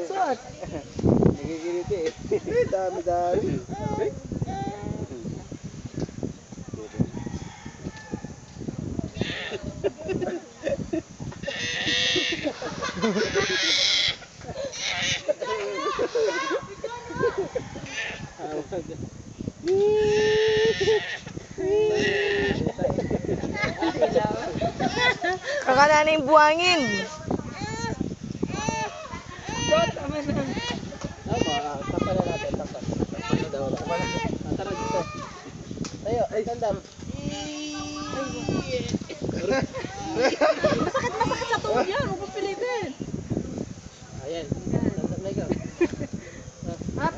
Suot. Nagigiliti eh. Dami-dami. Kakala na yung buhangin. Tama na. Tampal na natin, tampal. Tampal na daw. Tara dito. Tayo, ay tandam. Masakit sa tuhod yan. Huwag mo pilitin. Ayan. Tandam na ikaw. Hap,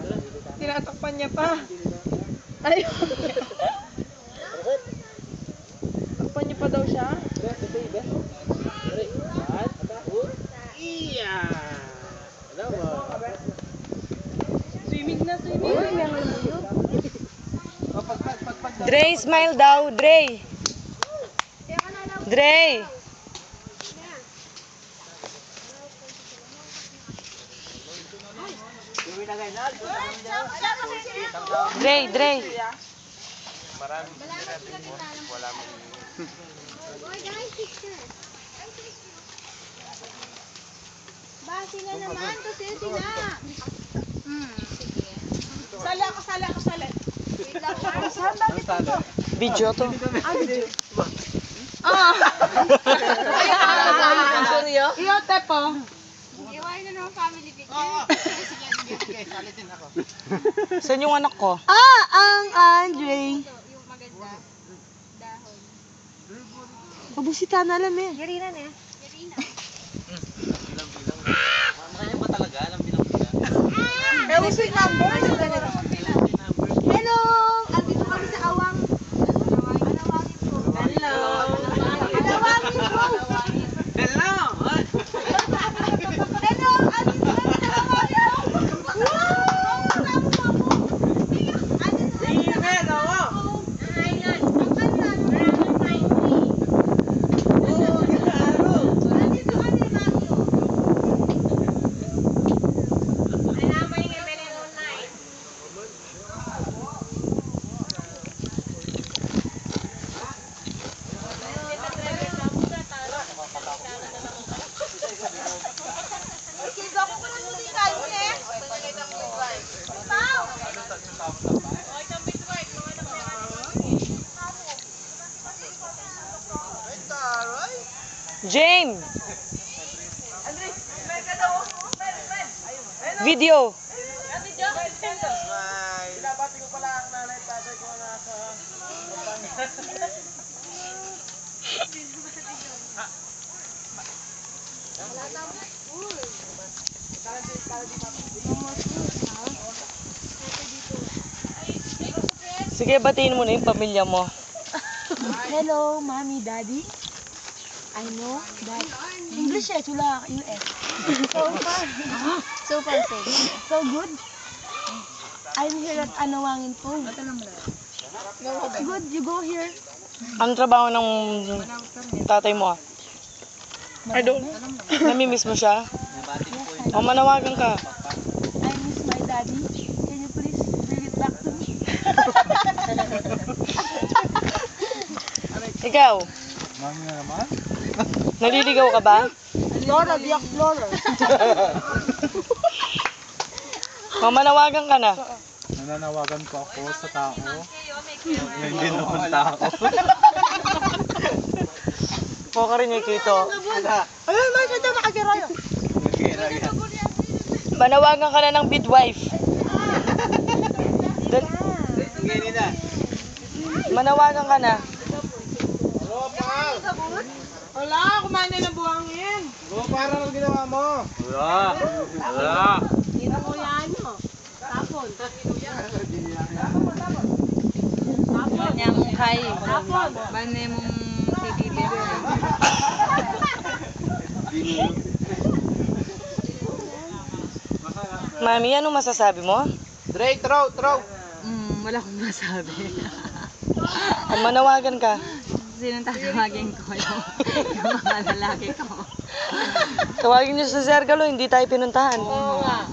tinatakpan niya pa. Ayun. Takpan niya pa daw siya. Ito iba. Aray. Iya. Ano mo? Swimming na, swimming. Dre, smile daw. Dre. Dre. Dre. Maraming wala mo. Basi na naman kasi sila. Sala. Wait lang. Saan ba dito? Video to. Video. Seryo? Iyo, tepo. Iwan na naman family picture. Sige, salitin ako. Saan yung anak ko? Ang Andre. Yung maganda. Dahon. Pabusita na alam eh. Yarinan eh. Yarina. Bilang-bilang. Makanya ba talaga? Alam bilang-bilang. Music number. Hello! Andito kami sa Awang. Alawangin po. Hello. Alawangin po. Hello! Hello! Andito kami sa Alawangin po. Wow! Andito kami sa Alawangin. Ayan. Ang ganda. Maraming pine tree. Andito kami, Magyo. James. Video. Binabati ko pala ang nanay at tatay ko na nasa Sige, batiin mo na yung pamilya mo. Hello, Mommy, Daddy. I know that English eh, chula US. So far safe. So good. I'm here at Anawangin po. Good, you go here. Anong trabaho ng tatay mo? I don't. Namimiss mo siya? O manawagan ka. I miss my daddy. Can you please bring it back to me? Ikaw, Mami na naman? naliligaw ka ba? Laura, the explorer. O manawagan ka na. Nananawagan ko ako sa tao. Hindi naman tao. O ka rin yung kito. Ayun, may ganda makagirayo. Manawagan ka na ng midwife. Sige na. Manawagan ka na. Wala, kumain na ng buhangin. Para lang ginawa mo. Wala. Ito mo yan, no? Tapon. Kanyang kay. Tapon. Bane mong sigilin. Mami, ano masasabi mo? Dre, throw. Wala akong masabi. Manawagan ka. Sinong tatawagin ko yung mga lalaki ko? Tawagin niyo sa Sir Galo, hindi tayo pinuntahan. Oo nga.